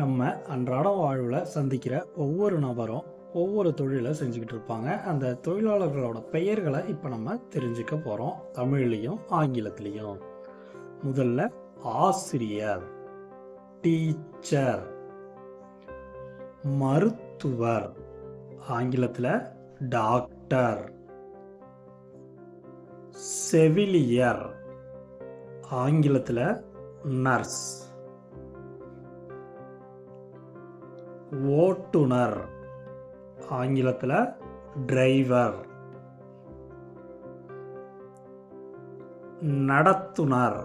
நம்ம அன்றாட வாழ்வில் சந்திக்கிற ஒவ்வொரு நபரும் ஒவ்வொரு தொழிலை செஞ்சுக்கிட்டு இருப்பாங்க. அந்த தொழிலாளர்களோட பெயர்களை இப்போ நம்ம தெரிஞ்சுக்க போகிறோம், தமிழ்லையும் ஆங்கிலத்திலையும். முதல்ல ஆசிரியர், டீச்சர். மருத்துவர், ஆங்கிலத்தில் டாக்டர். செவிலியர், ஆங்கிலத்தில் நர்ஸ். ஓட்டுநர், ஆங்கிலத்தில் டிரைவர். நடத்துனர்,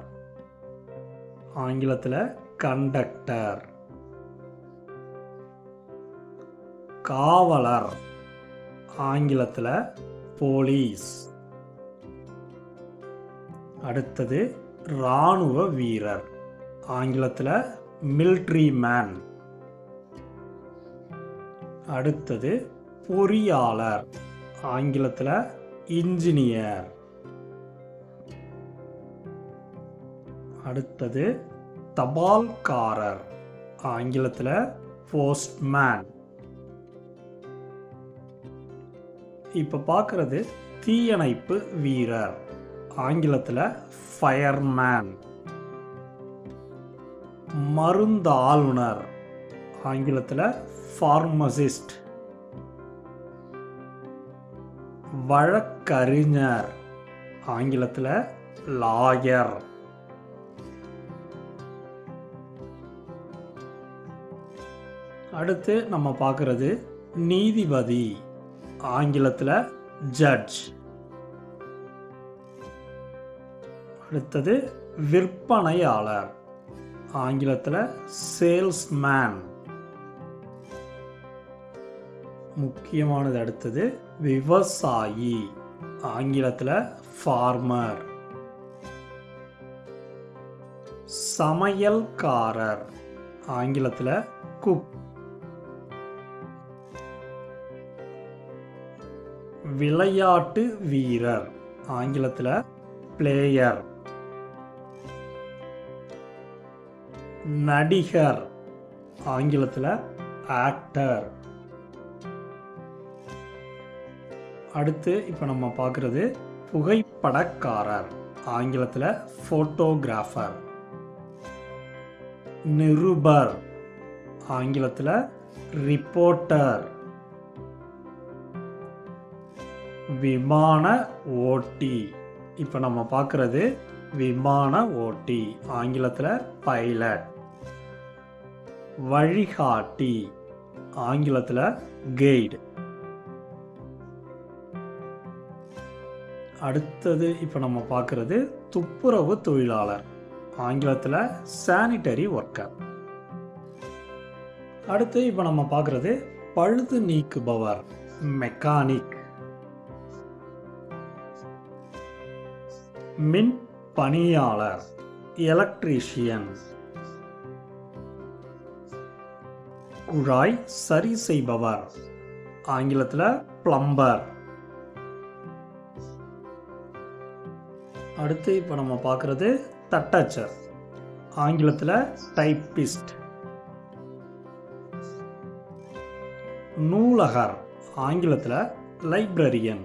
ஆங்கிலத்தில் கண்டக்டர். காவலர், ஆங்கிலத்தில் போலீஸ். அடுத்தது இராணுவ வீரர், ஆங்கிலத்தில் மிலிட்ரி மேன். அடுத்தது பொறியாளர், ஆங்கிலத்தில் இன்ஜினியர். அடுத்தது தபால்காரர், ஆங்கிலத்தில் போஸ்ட்மேன். இப்போ பார்க்குறது தீயணைப்பு வீரர், ஆங்கிலத்தில் ஃபயர்மேன். மருந்தாளுநர், ஆங்கிலத்தில் ஃபார்மசிஸ்ட். வழக்கறிஞர், ஆங்கிலத்தில் லாயர். அடுத்து நம்ம பார்க்குறது நீதிபதி, ஆங்கிலத்தில் ஜட்ஜ். அடுத்தது விற்பனையாளர், ஆங்கிலத்தில் சேல்ஸ்மேன். முக்கியமானது அடுத்தது விவசாயி, ஆங்கிலத்தில் ஃபார்மர். சமையல்காரர், ஆங்கிலத்தில் குக். விளையாட்டு வீரர், ஆங்கிலத்தில் பிளேயர். நடிகர், ஆங்கிலத்தில் ஆக்டர். அடுத்து இப்போ நம்ம பார்க்குறது புகைப்படக்காரர், ஆங்கிலத்தில் ஃபோட்டோகிராஃபர். நிருபர், ஆங்கிலத்தில் ரிப்போர்ட்டர். விமான ஓட்டி, இப்போ நம்ம பார்க்குறது விமான ஓட்டி, ஆங்கிலத்தில் பைலட். வழிகாட்டி, ஆங்கிலத்தில் கைடு. அடுத்தது இப்போ நம்ம பார்க்குறது துப்புரவு தொழிலாளர், ஆங்கிலத்தில் சானிட்டரி ஒர்க்கர். அடுத்து இப்போ நம்ம பார்க்குறது பழுது நீக்குபவர், மெக்கானிக். மின் பணியாளர், எலக்ட்ரீஷியன். குழாய் சரி செய்பவர், ஆங்கிலத்தில் பிளம்பர். அடுத்து இப்போ நம்ம பார்க்குறது தட்டச்சர், ஆங்கிலத்தில் டைப்பிஸ்ட். நூலகர், ஆங்கிலத்தில் லைப்ரரியன்.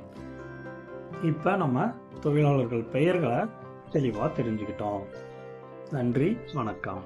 இப்போ நம்ம தொழிலாளர்கள் பெயர்களை தெளிவாக தெரிஞ்சுக்கிட்டோம். நன்றி, வணக்கம்.